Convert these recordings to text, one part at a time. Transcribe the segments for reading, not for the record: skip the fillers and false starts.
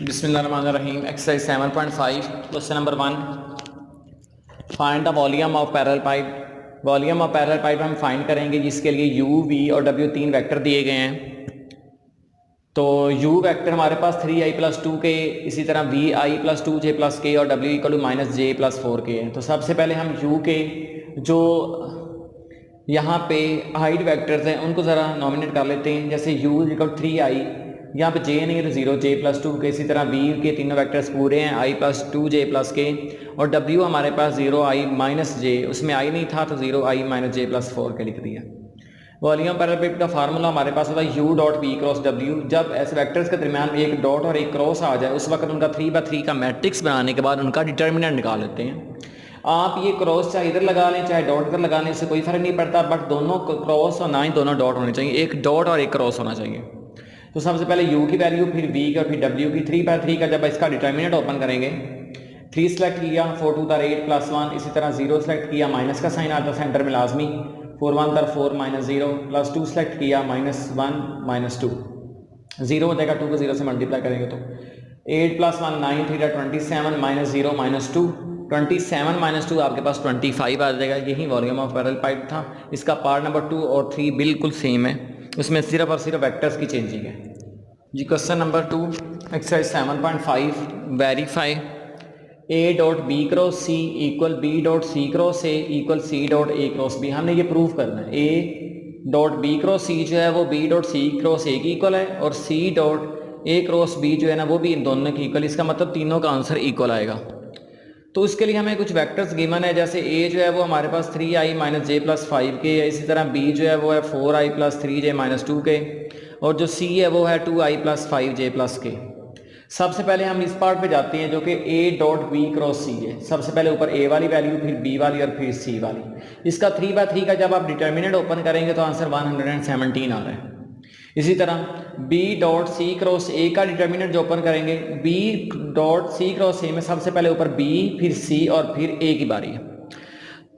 बिस्मिल्लाहिर्रहमानिर्रहीम। Exercise 7.5 question number 1, find the volume of parallel pipe. Volume of parallel pipe हम find करेंगे जिसके लिए यू, वी और डब्ल्यू तीन वेक्टर दिए गए हैं। तो u वेक्टर हमारे पास 3i+2k, इसी तरह vi+2j+k और w=-j+4k है। तो सबसे पहले हम u के जो यहाँ पे हाइट वेक्टर्स हैं उनको ज़रा नॉमिनेट कर लेते हैं। जैसे u=3i, यहाँ पे j नहीं है तो 0, j+2k। इसी तरह v के तीनों वेक्टर्स पूरे हैं, i+2j+k और w हमारे पास 0i-j, उसमें i नहीं था तो 0i-j+4k लिख दिया। वॉल्यूम पैरेलल पाइप का फार्मूला हमारे पास होता है u.v×w। जब ऐसे वेक्टर्स के दरमियान एक डॉट और एक क्रॉस आ जाए उस वक्त उनका 3/3 का मैट्रिक्स बनाने के बाद उनका डिटर्मिनेंट निकाल लेते हैं। आप ये क्रॉस चाहे इधर लगा लें चाहे डॉट इधर लगा लें, इससे कोई फर्क नहीं पड़ता, बट दोनों क्रॉस और ना ही दोनों डॉट होने चाहिए, एक डॉट और एक क्रॉस होना चाहिए। तो सबसे पहले u की वैल्यू, फिर v की और फिर w की। 3/3 का जब इसका डिटर्मिनेंट ओपन करेंगे, 3 सेलेक्ट किया, 4 2 8 +1, इसी तरह 0 सेलेक्ट किया, माइनस का साइन आता सेंटर में लाजमी, 4 1 4 -0, +2 सेलेक्ट किया, -1 -2, 0 हो जाएगा, 2 को 0 से मल्टीप्लाई करेंगे तो 8 + 1 9 3 27 -0 -2, 27 -2 आपके पास 25 आ जाएगा। यही वॉल्यूम ऑफ पैरेलल पाइप था। इसका पार्ट नंबर 2 और 3 बिल्कुल सेम है, उसमें सिर्फ और सिर्फ वेक्टर्स की चेंजिंग है जी। Question number 2, exercise 7.5, verify a.b×c = b.c×a = c.a×b। हमने ये प्रूव करना है a.b×c जो है वो b.c×a की इक्वल है और c.a×b जो है ना वो भी इन दोनों की इक्वल। इसका मतलब तीनों का आंसर इक्वल आएगा। तो इसके लिए हमें कुछ वेक्टर्स गिवन है, जैसे a जो है वो हमारे पास 3i-j+5k है, इसी तरह b जो है वो है 4i+3j-2k और जो c है वो है 2i+5j+k। सबसे पहले हम इस पार्ट पे जाते हैं जो कि a.b×c है। सबसे पहले ऊपर a वाली वैल्यू, फिर b वाली और फिर c वाली। इसका 3/3 का जब आप डिटर्मिनेंट ओपन करेंगे तो आंसर 117 आ रहा है। इसी तरह b.c×a का डिटर्मिनेंट जो ओपन करेंगे, b.c×a में सबसे पहले ऊपर b, फिर c और फिर a की बारी है।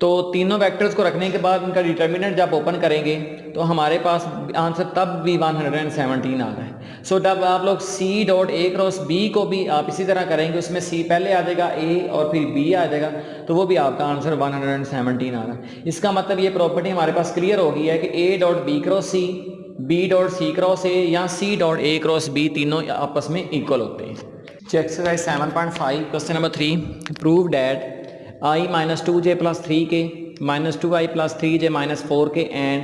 तो तीनों वेक्टर्स को रखने के बाद उनका डिटर्मिनेंट जब ओपन करेंगे तो हमारे पास आंसर तब भी 117 आ रहा है। सो जब आप लोग c.a×b को भी आप इसी तरह करेंगे, उसमें c पहले आ जाएगा, a और फिर b आ जाएगा, तो वो भी आपका आंसर 117 आ रहा है। इसका मतलब ये प्रॉपर्टी हमारे पास क्लियर हो गई है कि a.b×c, b.c×a या c.a×b तीनों आपस में इक्वल होते हैं। Exercise 7.5, question number 3, prove that i-2j+3k -2i+3j-4k and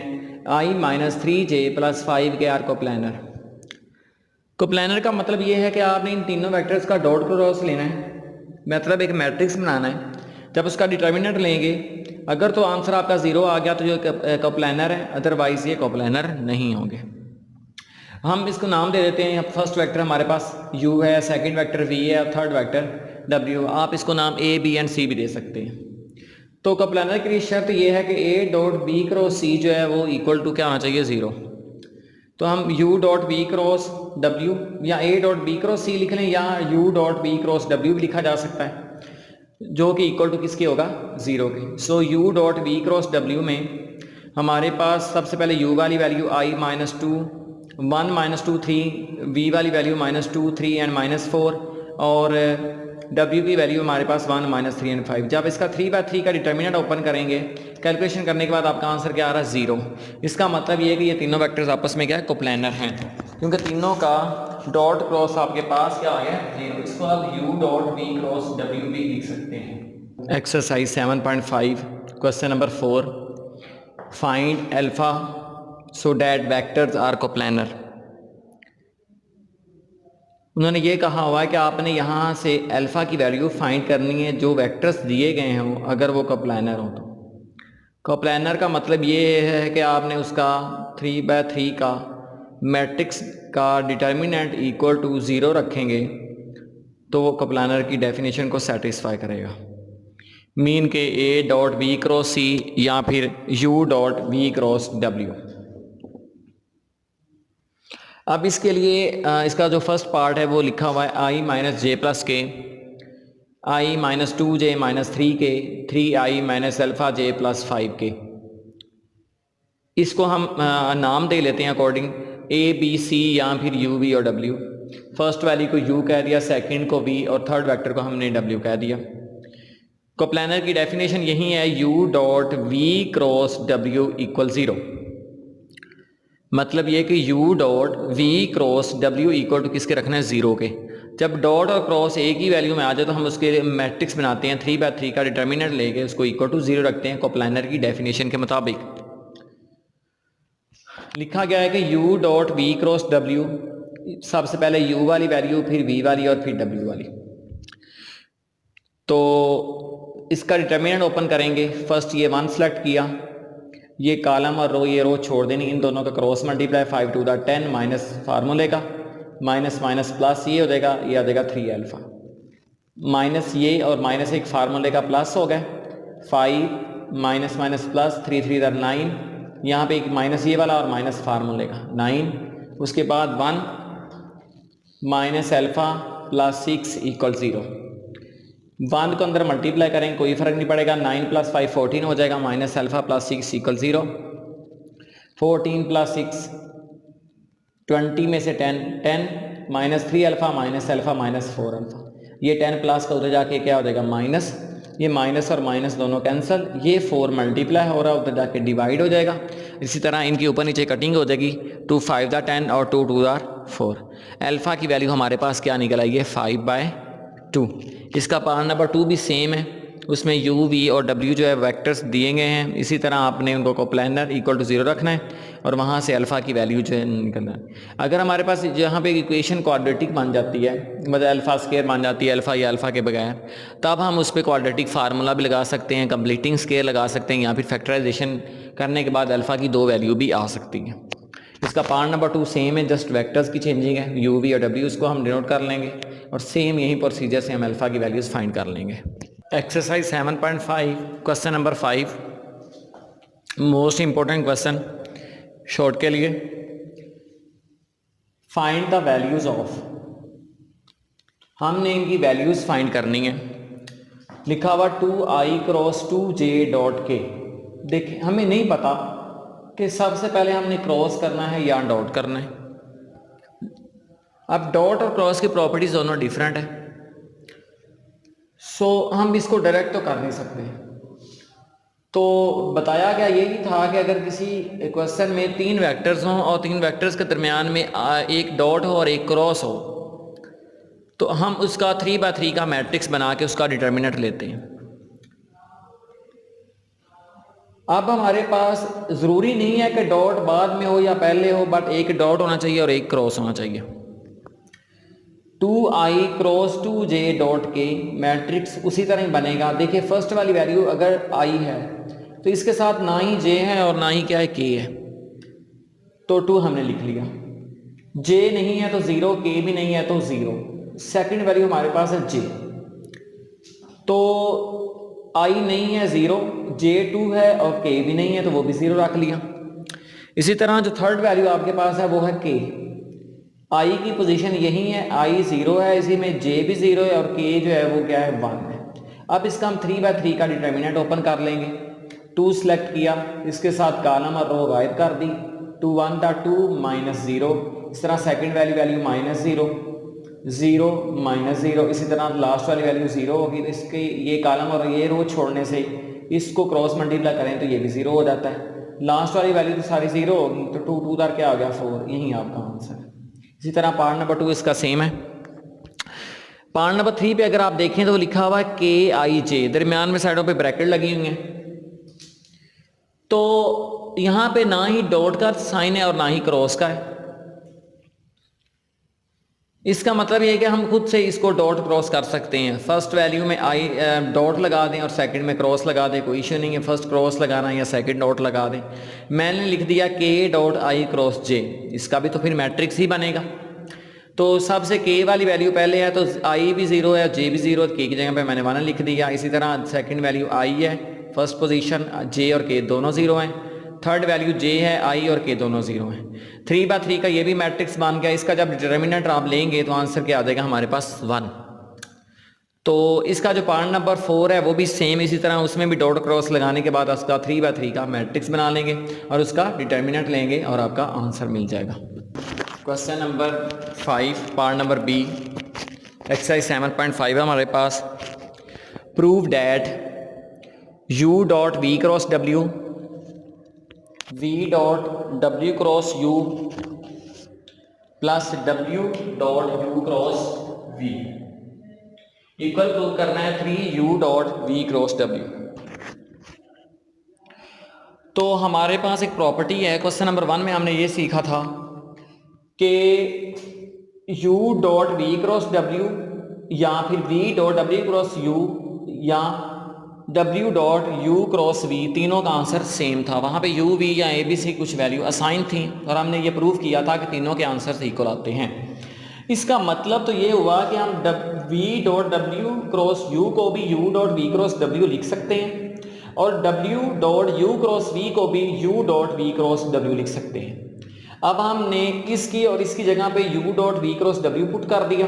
i-3j+5k are coplanar. Coplanar का मतलब ये है कि आपने इन तीनों वेक्टर्स का डॉट क्रॉस लेना है, मतलब एक मैट्रिक्स बनाना है। जब उसका डिटर्मिनेंट लेंगे, अगर तो आंसर आपका 0 आ गया तो ये कोप्लानर है, अदरवाइज ये कोप्लानर नहीं होंगे। हम इसको नाम दे देते हैं। फर्स्ट वेक्टर हमारे पास u है, सेकंड वेक्टर v है और थर्ड वेक्टर w। आप इसको नाम a, b एंड c भी दे सकते हैं। तो कोप्लानर की शर्त ये है कि a.b×c जो है वो इक्वल टू क्या होना चाहिए, 0। तो हम u.v×w या a.b×c लिख लें या u.v×w भी लिखा जा सकता है, जो कि इक्वल टू किसके होगा, 0 के। सो u.v×w में हमारे पास सबसे पहले u वाली वैल्यू i-2 1 -2 3, v वाली वैल्यू -2 3 एंड -4 और w की वैल्यू हमारे पास 1 -3 एंड 5। जब इसका 3/3 का डिटर्मिनेंट ओपन करेंगे, कैलकुलेशन करने के बाद आपका आंसर क्या आ रहा है, 0। इसका मतलब ये है कि ये तीनों वेक्टर्स आपस में क्या है, कोप्लानर हैं, क्योंकि तीनों का डॉट क्रॉस आपके पास क्या आ गया, 0। इसको आप u.v×w भी लिख सकते हैं। Exercise 7.5, question number 4, find alpha so that vectors are coplanar. उन्होंने ये कहा हुआ है कि आपने यहाँ से अल्फ़ा की वैल्यू फाइंड करनी है, जो वेक्टर्स दिए गए हैं वो अगर वो कोप्लानर हो। तो कोप्लानर का मतलब ये है कि आपने उसका 3/3 का मैट्रिक्स का डिटर्मिनेंट इक्वल टू 0 रखेंगे तो वो कोप्लानर की डेफिनेशन को सेटिस्फाई करेगा। मीन के a.b×c या फिर u.v×w। अब इसके लिए इसका जो फर्स्ट पार्ट है वो लिखा हुआ है i-j+k, i-2j-3k, 3i-α j+5k। इसको हम नाम दे लेते हैं अकॉर्डिंग a, b, c या फिर u, v और w। फर्स्ट वैल्यू को u कह दिया, सेकंड को v और थर्ड वेक्टर को हमने w कह दिया। कोप्लानर की डेफिनेशन यही है, u dot v cross w equal 0। मतलब ये कि u dot v cross w equal to किसके रखना है, 0 के। जब डॉट और क्रॉस एक ही वैल्यू में आ जाए तो हम उसके मैट्रिक्स बनाते हैं, 3/3 का डिटर्मिनेंट लेके उसको इक्वल टू 0 रखते हैं। कोप्लानर की डेफिनेशन के मुताबिक लिखा गया है कि u dot v cross w, सबसे पहले u वाली वैल्यू, फिर v वाली और फिर w वाली। तो इसका डिटर्मिनेंट ओपन करेंगे। फर्स्ट ये 1 सेलेक्ट किया, ये कॉलम और रो, ये रो छोड़ देनी, इन दोनों का cross multiply 5 to the 10 minus फार्मूले का माइनस माइनस प्लस ये हो जाएगा, ये आ जाएगा 3 अल्फा माइनस ये और माइनस एक फार्मूले का प्लस हो गए 5 माइनस माइनस प्लस 3 3 इधर 9, यहाँ पे एक माइनस ये वाला और माइनस फार्मूले का 9, उसके बाद 1 माइनस अल्फा प्लस 6 इक्वल 0। 1 को अंदर मल्टीप्लाई करेंगे कोई फर्क नहीं पड़ेगा, 9 प्लस 5 14 हो जाएगा, minus alpha plus 6 equal 0। 14 plus 6 20 में से 10 minus 3 alpha minus alpha minus 4 alpha, ये 10 प्लस का उधर जाके क्या हो जाएगा माइनस, ये माइनस और माइनस दोनों कैंसिल, ये 4 मल्टीप्लाई हो रहा है उधर जाके डिवाइड हो जाएगा। इसी तरह इनकी ऊपर नीचे कटिंग हो जाएगी, 2 5 द 10 और 2 2 द 4। अल्फा की वैल्यू हमारे पास क्या निकल आई है, 5/2। इसका पार्ट नंबर 2 भी सेम है, उसमें u v और w जो है वेक्टर्स दिए गए हैं। इसी तरह आपने उनको कोप्लानर इक्वल टू 0 रखना है और वहाँ से अल्फ़ा की वैल्यू जो है निकलना है। अगर हमारे पास यहाँ पे इक्वेशन क्वाड्रेटिक बन जाती है, मतलब अल्फ़ा स्क्वायर बन जाती है अल्फ़ा या अल्फ़ा के बगैर, तब हम उस पर क्वाड्रेटिक फार्मूला भी लगा सकते हैं, कंप्लीटिंग स्क्वायर लगा सकते हैं, या फिर फैक्टराइजेशन करने के बाद अल्फ़ा की 2 वैल्यू भी आ सकती हैं। इसका पार्ट नंबर 2 सेम है, जस्ट वेक्टर्स की चेंजिंग है, u v और w उसको हम डिनोट कर लेंगे और सेम यही प्रोसीजर से हम अल्फ़ा की वैल्यूज़ फाइंड कर लेंगे। Exercise 7.5 question number 5, most important question short के लिए। फाइंड द वैल्यूज ऑफ, हमने इनकी वैल्यूज फाइंड करनी है। लिखा हुआ 2i क्रॉस 2j डॉट के। देखिए हमें नहीं पता कि सबसे पहले हमने क्रॉस करना है या डॉट करना है। अब डॉट और क्रॉस की प्रॉपर्टीज दोनों डिफरेंट है, सो हम इसको डायरेक्ट तो कर नहीं सकते। तो बताया गया यही था कि अगर किसी क्वेश्चन में 3 वेक्टर्स हों और 3 वेक्टर्स के दरमियान में एक डॉट हो और एक क्रॉस हो, तो हम उसका 3/3 का मैट्रिक्स बना के उसका डिटर्मिनेंट लेते हैं। अब हमारे पास ज़रूरी नहीं है कि डॉट बाद में हो या पहले हो, बट एक डॉट होना चाहिए और एक क्रॉस होना चाहिए। 2i क्रॉस 2j डॉट के मैट्रिक्स उसी तरह ही बनेगा। देखिए फर्स्ट वाली वैल्यू अगर i है तो इसके साथ ना ही j है और ना ही क्या है k है, तो 2 हमने लिख लिया। j नहीं है तो 0, k भी नहीं है तो 0। सेकंड वैल्यू हमारे पास है j, तो i नहीं है 0, j 2 है और k भी नहीं है तो वो भी 0 रख लिया। इसी तरह जो थर्ड वैल्यू आपके पास है वो है k। i की पोजीशन यही है, i 0 है, इसी में j भी 0 है और k जो है वो क्या है 1 है। अब इसका हम 3/3 का डिटर्मिनेंट ओपन कर लेंगे। 2 सेलेक्ट किया, इसके साथ कॉलम और रो गायब कर दी, 2 1 था 2 माइनस 0। इस तरह सेकंड वैल्यू माइनस 0 0 माइनस 0। इसी तरह लास्ट वाली वैल्यू 0 होगी, तो इसके ये कॉलम और ये रो छोड़ने से इसको क्रॉस मल्टीप्लाई करें तो ये भी 0 हो जाता है। लास्ट वाली वैल्यू तो सारी 0 होगी, तो 2 2 क्या आ गया 4, यही आपका आंसर है। इसी तरह पार्ट नंबर 2 इसका सेम है। पार्ट नंबर 3 पे अगर आप देखें तो लिखा हुआ है के आई जे, दरमियान में साइडों पे ब्रैकेट लगी हुई हैं, तो यहाँ पे ना ही डॉट का साइन है और ना ही क्रॉस का है। इसका मतलब ये है कि हम खुद से इसको डॉट क्रॉस कर सकते हैं। फर्स्ट वैल्यू में आई डॉट लगा दें और सेकंड में क्रॉस लगा दें, कोई इशू नहीं है। फर्स्ट क्रॉस लगाना या सेकंड डॉट लगा दें। मैंने लिख दिया के डॉट आई क्रॉस जे, इसका भी तो फिर मैट्रिक्स ही बनेगा। तो सबसे के वाली वैल्यू पहले है तो आई भी 0 है, जे भी 0, के की जगह पे मैंने 1 लिख दिया। इसी तरह सेकंड वैल्यू आई है, फर्स्ट पोजीशन जे और के दोनों 0 हैं। थर्ड वैल्यू जे है, आई और के दोनों 0 हैं। 3/3 का ये भी मैट्रिक्स बन गया। इसका जब डिटर्मिनेंट आप लेंगे तो आंसर क्या आ जाएगा हमारे पास 1। तो इसका जो पार्ट नंबर 4 है वो भी सेम इसी तरह, उसमें भी डॉट क्रॉस लगाने के बाद उसका 3/3 का मैट्रिक्स बना लेंगे और उसका डिटर्मिनेंट लेंगे और आपका आंसर मिल जाएगा। Question number 5 part number B exercise 7.5 है हमारे पास। Prove that u dot v cross w, v dot w cross u plus w dot u cross v equal prove करना है 3u dot v cross w। तो हमारे पास एक property है, question number 1 में हमने ये सीखा था कि u dot V cross w या फिर v dot w cross u या w dot u cross v, तीनों का आंसर सेम था। वहाँ पे u v या a b c कुछ वैल्यू असाइन थी और हमने ये प्रूव किया था कि तीनों के आंसर इक्वल आते हैं। इसका मतलब तो ये हुआ कि हम v dot w cross u को भी u dot v cross w लिख सकते हैं और w dot u cross v को भी u dot v cross w लिख सकते हैं। अब हमने इसकी और इसकी जगह पे u dot v cross w put कर दिया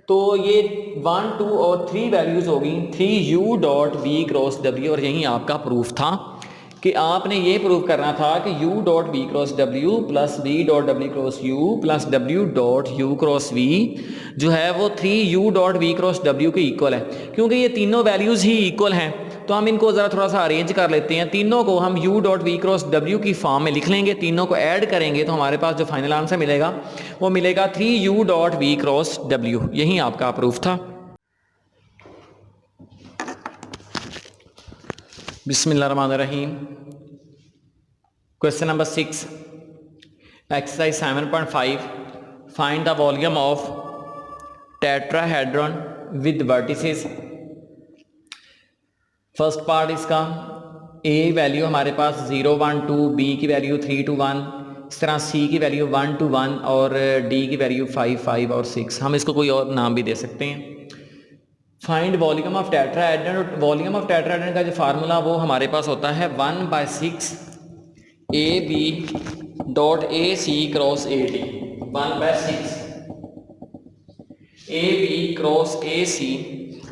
तो ये 1, 2 और 3 वैल्यूज होगी 3u dot v cross w। और यही आपका प्रूफ था कि आपने ये प्रूव करना था कि u dot v cross w plus v dot w cross u plus w dot u cross v जो है वो 3u dot v cross w के इक्वल है। क्योंकि ये तीनों वैल्यूज़ ही इक्वल हैं तो हम इनको ज़रा थोड़ा सा अरेंज कर लेते हैं। तीनों को हम u dot v cross w की फॉर्म में लिख लेंगे, तीनों को ऐड करेंगे तो हमारे पास जो फाइनल आंसर मिलेगा वो मिलेगा 3u dot v cross w। यही आपका प्रूफ था। बिस्मिल्लाहिर्रहमानिर्रहीम। Question number 6 exercise 7.5 find the volume of tetrahedron with vertices. First part इसका a वैल्यू हमारे पास 0, 1, 2, b की वैल्यू 3 to 1, इस तरह c की वैल्यू 1 to 1 और d की वैल्यू 5, 5 और 6। हम इसको कोई और नाम भी दे सकते हैं। Find volume of tetrahedron. Volume of tetrahedron का जो फार्मूला वो हमारे पास होता है 1/6 ab dot ac cross ad। 1/6 ab cross ac,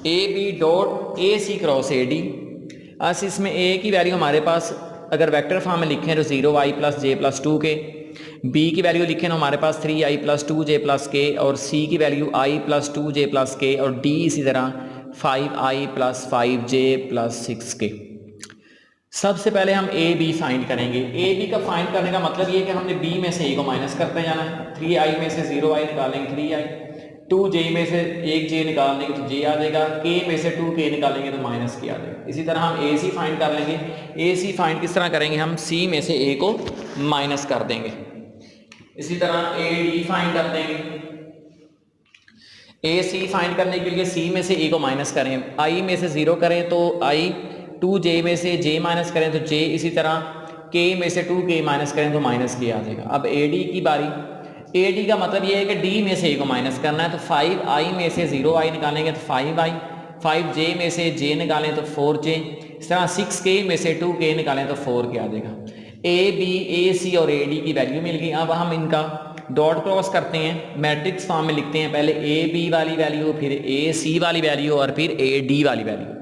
ab dot ac cross ad। अस इसमें a की वैल्यू हमारे पास अगर वेक्टर फॉर्म में लिखें तो 0i plus j plus 2k, b की वैल्यू लिखें तो हमारे पास 3i plus 2j plus k और c की value i plus 2j plus k और d इसी तरह 5i plus 5j plus 6k। सबसे पहले हम ए बी फाइंड करेंगे। ए बी का फाइंड करने का मतलब ये कि हमने बी में से ए को माइनस करते जाना है। 3i में से 0i निकालेंगे 3i, 2j में से 1j निकालेंगे तो j आ जाएगा, k में से 2k निकालेंगे तो माइनस k आ जाएगा। इसी तरह हम ए सी फाइंड कर लेंगे। ए सी फाइंड किस तरह करेंगे, हम c में से a को माइनस कर देंगे। इसी तरह ए डी फाइंड कर देंगे। ए सी फाइंड करने के लिए c में से a को माइनस करें, i में से 0 करें तो i, 2j में से j माइनस करें तो j, इसी तरह k में से 2k माइनस करें तो माइनस k आ जाएगा। अब ad की बारी। ad का मतलब ये है कि d में से a को माइनस करना है तो 5i में से 0i निकालेंगे तो 5i, 5j में से j निकालें तो 4j, इस तरह 6k में से 2k निकालें तो 4k आ जाएगा। a b a c और ad की वैल्यू मिल गई। अब हम इनका डॉट क्रॉस करते हैं, मैट्रिक्स फॉर्म में लिखते हैं। पहले ए बी वाली वैल्यू, फिर ए सी वाली वैल्यू और फिर ए डी वाली वैल्यू।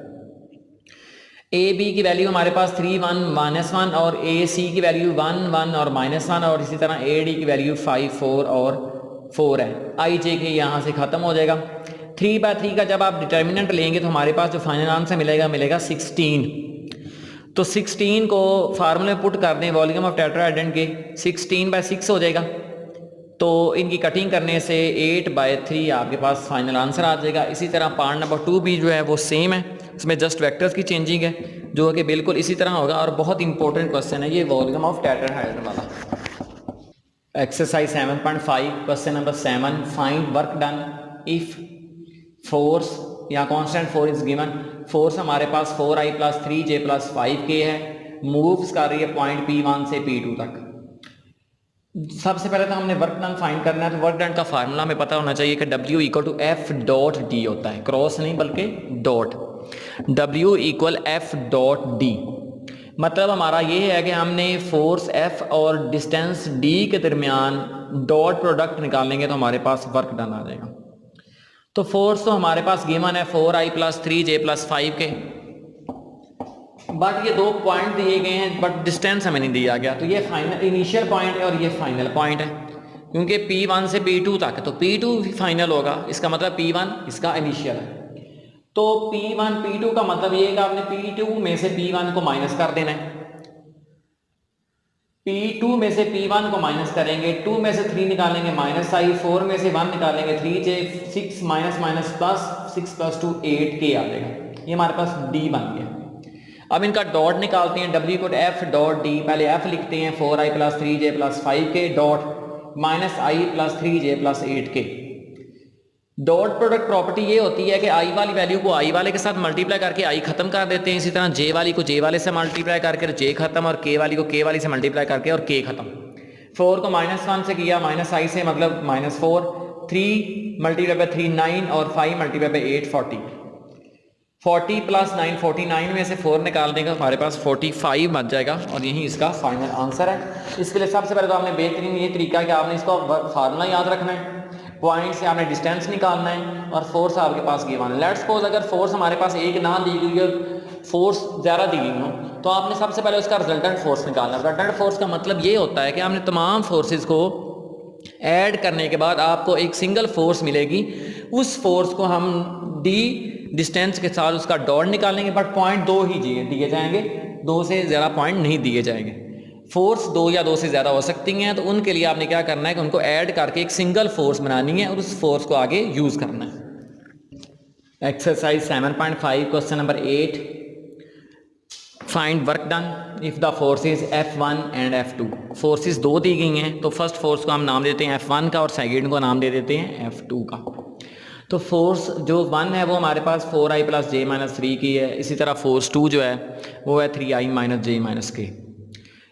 ए बी की वैल्यू हमारे पास 3, 1, -1 और ए सी की वैल्यू 1, 1 और -1 और इसी तरह ए डी की वैल्यू 5, 4 और 4 है। आई जे के यहाँ से ख़त्म हो जाएगा। 3/3 का जब आप डिटर्मिनेंट लेंगे तो हमारे पास जो फाइनल आंसर मिलेगा 16। तो 16 को फार्मूले पुट कर दें वॉल्यूम ऑफ टेट्राहेड्रॉन के, 16/6 हो जाएगा। तो इनकी कटिंग करने से 8/3 आपके पास फाइनल आंसर आ जाएगा। इसी तरह पार्ट नंबर 2 भी जो है वो सेम है, इसमें जस्ट वेक्टर्स की चेंजिंग है जो कि बिल्कुल इसी तरह होगा और बहुत इंपॉर्टेंट क्वेश्चन है ये वॉल्यूम ऑफ टेट्राहेड्रॉन वाला। Exercise 7.5 question number 7 find work done if force या constant force is given. Force हमारे पास 4i plus 3j plus 5k है, मूव्स कर रही है पॉइंट P1 से P2 तक। सबसे पहले तो हमने वर्क डन फाइंड करना है तो वर्क डन का फार्मूला हमें पता होना चाहिए कि W equal to F dot D होता है, क्रॉस नहीं बल्कि dot. W equal F dot D मतलब हमारा ये है कि हमने फोर्स F और डिस्टेंस D के दरमियान डॉट प्रोडक्ट निकालेंगे तो हमारे पास वर्क डन आ जाएगा। तो फोर्स तो हमारे पास गिवन है 4i plus 3j plus 5k, but ये दो पॉइंट दिए गए हैं बट डिस्टेंस हमें नहीं दिया गया। तो ये फाइनल इनिशियल पॉइंट है और ये फाइनल पॉइंट है। क्योंकि P1 से P2 तक, तो P2 फाइनल होगा, इसका मतलब P1 इसका इनिशियल है। तो P1 P2 का मतलब ये है कि आपने P2 में से P1 को माइनस कर देना है। P2 में से P1 को माइनस करेंगे, 2 में से 3 निकालेंगे माइनस आई, 4 में से 1 निकालेंगे 3j, 6 minus minus plus, 6 plus 2 8k आ जाएगा। ये हमारे पास D बन गया। अब इनका डॉट निकालते हैं, W को F डॉट D, पहले F लिखते हैं 4i plus 3j plus 5k dot minus I plus 3j plus 8k। Dot product property ये होती है कि आई वाली वैल्यू को आई वाले के साथ मल्टीप्लाई करके आई खत्म कर देते हैं, इसी तरह जे वाली को जे वाले से मल्टीप्लाई करके जे खत्म, और के वाली को के वाली से मल्टीप्लाई करके और के खत्म। 4 को -1 से किया, माइनस आई से मतलब -4, 3 मल्टीप्लाई बाय 3 9 और 5 मल्टीप्लाई बाय 8 40। 40 प्लस 9 49 में से 4 निकाल देंगे हमारे पास 45 बच जाएगा, और यही इसका फाइनल आंसर है। इसके लिए सबसे पहले तो आपने बेहतरीन ये तरीका है कि आपने इसको फार्मूला याद रखना है, पॉइंट से आपने डिस्टेंस निकालना है, और फोर्स आपके पास गिवन है। लेट्स सपोज अगर फोर्स हमारे पास एक ना दी गई है, फोर्स ज़्यादा दी गई हो, तो आपने सबसे पहले उसका रिजल्टेंट फोर्स निकालना है। रिजल्टेंट फोर्स का मतलब ये होता है कि आपने तमाम फोर्सेस को ऐड करने के बाद आपको एक सिंगल फोर्स मिलेगी। उस फोर्स को हम डी डिस्टेंस के साथ उसका डॉट निकालेंगे, बट पॉइंट 2 ही दिए जाएंगे, 2 से ज़्यादा पॉइंट नहीं दिए जाएंगे। फोर्स 2 या 2 से ज़्यादा हो सकती हैं, तो उनके लिए आपने क्या करना है कि उनको ऐड करके एक सिंगल फोर्स बनानी है और उस फोर्स को आगे यूज़ करना है। Exercise 7.5 question number 8, find work done if the forces F1 and F2। Forces 2 दी गई हैं, तो फर्स्ट फोर्स को हम नाम देते हैं F1 का और सेकेंड को नाम दे देते हैं F2 का। तो फोर्स जो 1 है वो हमारे पास 4i प्लस j माइनस 3 की है, इसी तरह फोर्स 2 जो है वो है 3i minus j minus k।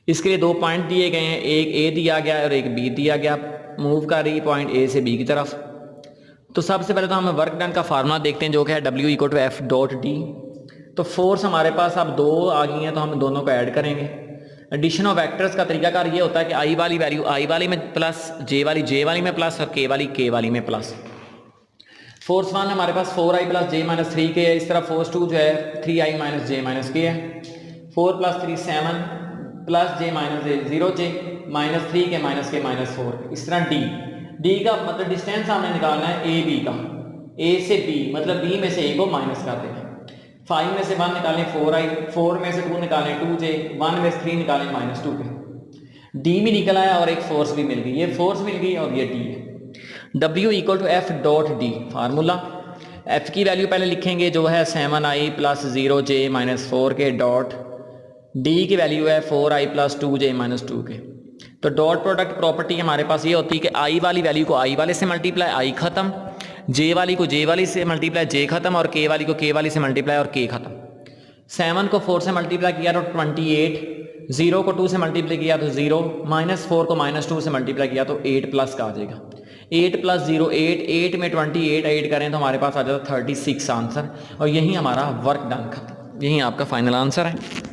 इसके लिए 2 पॉइंट दिए गए हैं, एक A दिया गया है और एक B दिया गया, मूव कर रही पॉइंट A से B की तरफ। तो सबसे पहले तो हम वर्क डन का फार्मूला देखते हैं जो कि है W equal to F dot D। तो फोर्स हमारे पास अब 2 आ गई हैं, तो हम दोनों को ऐड करेंगे। एडिशन ऑफ वेक्टर्स का तरीकाकार ये होता है कि आई वाली वैल्यू आई वाली में प्लस, जे वाली में प्लस, और के वाली में प्लस। फोर्स 1 हमारे पास 4i प्लस j माइनस 3 के है, इस तरह फोर्स 2 जो है 3i माइनस j माइनस के है। 4 plus 3 7 plus j minus j 0j minus 3 के माइनस के माइनस 4। इस तरह d का मतलब डिस्टेंस हमने निकालना है ए बी का, a से b मतलब b में से a को माइनस कर देना। 5 में से 1 निकालें 4i, 4 में से 2 निकालें 2j, 1 में से 3 निकालें माइनस 2 के। d भी निकला है और एक फोर्स भी मिल गई, ये फोर्स मिल गई और ये d है। W equal to F dot D formula, F की वैल्यू पहले लिखेंगे जो है 7i प्लस 0j माइनस 4 के डॉट D की वैल्यू है 4i प्लस 2j माइनस 2 के। तो डॉट प्रोडक्ट प्रॉपर्टी हमारे पास ये होती है कि I वाली वैल्यू को I वाले से मल्टीप्लाई I खत्म, J वाली को J वाली से मल्टीप्लाई J खत्म, और K वाली को K वाली से मल्टीप्लाई और K खत्म। 7 को 4 से मल्टीप्लाई किया तो 28, 0 को 2 से मल्टीप्लाई किया तो 0, माइनस 4 को माइनस 2 से मल्टीप्लाई किया तो 8 प्लस का आ जाएगा। 8 प्लस 0 8, 8 में 28 ऐड करें तो हमारे पास आ जाता 36 आंसर, और यही हमारा वर्क डन खत्म, यही आपका फाइनल आंसर है।